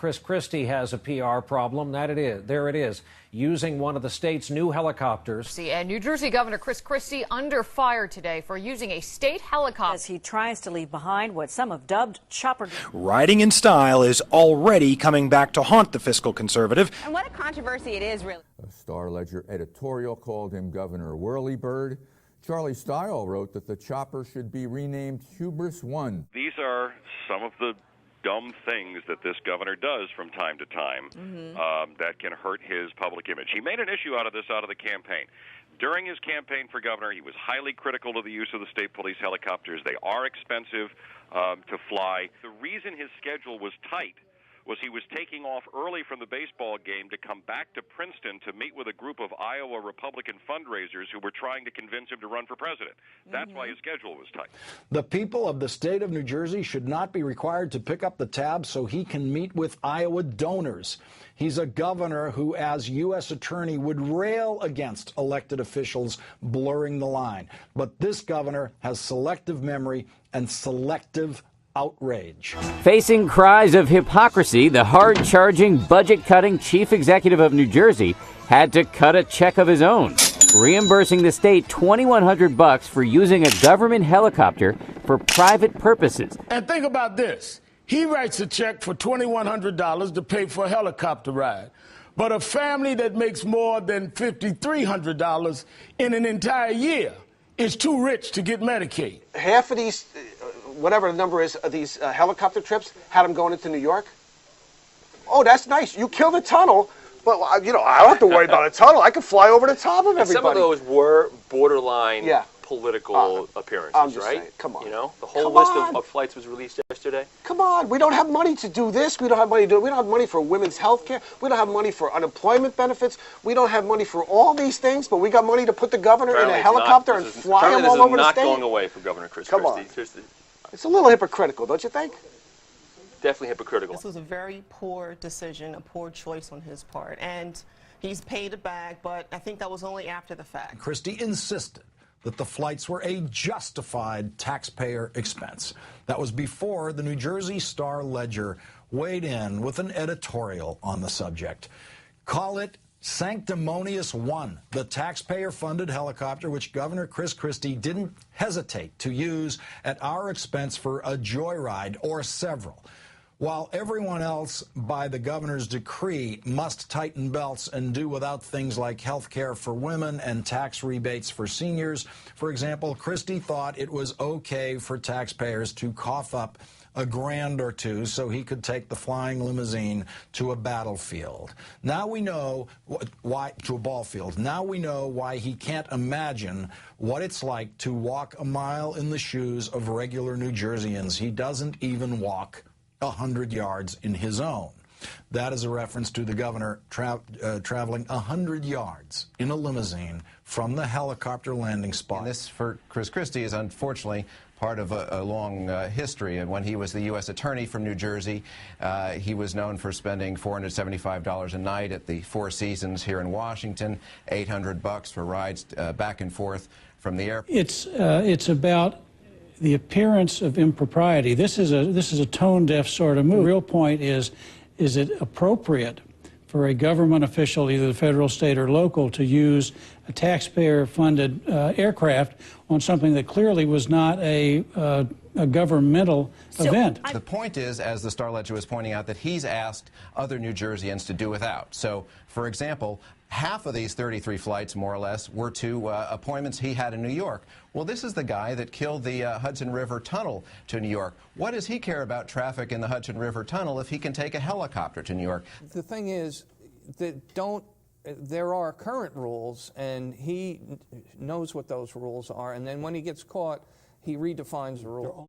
Chris Christie has a PR problem. There it is, using one of the state's new helicopters. And New Jersey Governor Chris Christie under fire today for using a state helicopter as he tries to leave behind what some have dubbed Coptergate. Riding in style is already coming back to haunt the fiscal conservative. And what a controversy it is, really. A Star-Ledger editorial called him Governor Whirlybird. Charlie Style wrote that the chopper should be renamed Hubris One. These are some of the dumb things that this governor does from time to time that can hurt his public image. He made an issue out of the campaign. During his campaign for governor, he was highly critical of the use of the state police helicopters. They are expensive to fly. The reason his schedule was tight was he was taking off early from the baseball game to come back to Princeton to meet with a group of Iowa Republican fundraisers who were trying to convince him to run for president. That's why his schedule was tight. The people of the state of New Jersey should not be required to pick up the tab so he can meet with Iowa donors. He's a governor who, as U.S. attorney, would rail against elected officials blurring the line. But this governor has selective memory and selective outrage. Facing cries of hypocrisy, the hard-charging, budget-cutting chief executive of New Jersey had to cut a check of his own, reimbursing the state $2,100 for using a government helicopter for private purposes. And think about this. He writes a check for $2,100 to pay for a helicopter ride. But a family that makes more than $5,300 in an entire year is too rich to get Medicaid. Half of these, whatever the number is, of these helicopter trips had them going into New York. Oh, that's nice. You kill the tunnel, but, I don't have to worry about a tunnel. I can fly over the top of everybody. Some of those were borderline political appearances, I'm just right? saying, come on. The whole list of flights was released yesterday. Come on, we don't have money to do this. We don't have money to do it. We don't have money for women's health care. We don't have money for unemployment benefits. We don't have money for all these things, but we got money to put the governor in a helicopter and fly him all over the state. This is not going away for Governor Chris Christie. It's a little hypocritical, don't you think? Definitely hypocritical. This was a very poor decision, a poor choice on his part, and he's paid it back, but I think that was only after the fact. Christie insisted that the flights were a justified taxpayer expense. That was before the New Jersey Star-Ledger weighed in with an editorial on the subject. Call it Sanctimonious One, the taxpayer-funded helicopter which Governor Chris Christie didn't hesitate to use at our expense for a joyride or several. While everyone else, by the governor's decree, must tighten belts and do without things like health care for women and tax rebates for seniors, for example, Christie thought it was okay for taxpayers to cough up a grand or two so he could take the flying limousine to a battlefield. Now we know why, to a ball field. Now we know why he can't imagine what it's like to walk a mile in the shoes of regular New Jerseyans. He doesn't even walk 100 yards in his own. That is a reference to the governor traveling 100 yards in a limousine from the helicopter landing spot. And this, for Chris Christie, is unfortunately part of a long history. And when he was the U.S. attorney from New Jersey, he was known for spending $475 a night at the Four Seasons here in Washington, $800 for rides back and forth from the airport. It's about the appearance of impropriety. This is a tone-deaf sort of move. The real point is it appropriate for a government official, either the federal, state, or local, to use a taxpayer-funded aircraft on something that clearly was not a governmental event? The point is, as the Star-Ledger was pointing out, that he's asked other New Jerseyans to do without. So, for example, half of these 33 flights, more or less, were to appointments he had in New York. Well, this is the guy that killed the Hudson River Tunnel to New York. What does he care about traffic in the Hudson River Tunnel if he can take a helicopter to New York? The thing is that there are current rules, and he knows what those rules are, and then when he gets caught, he redefines the rule.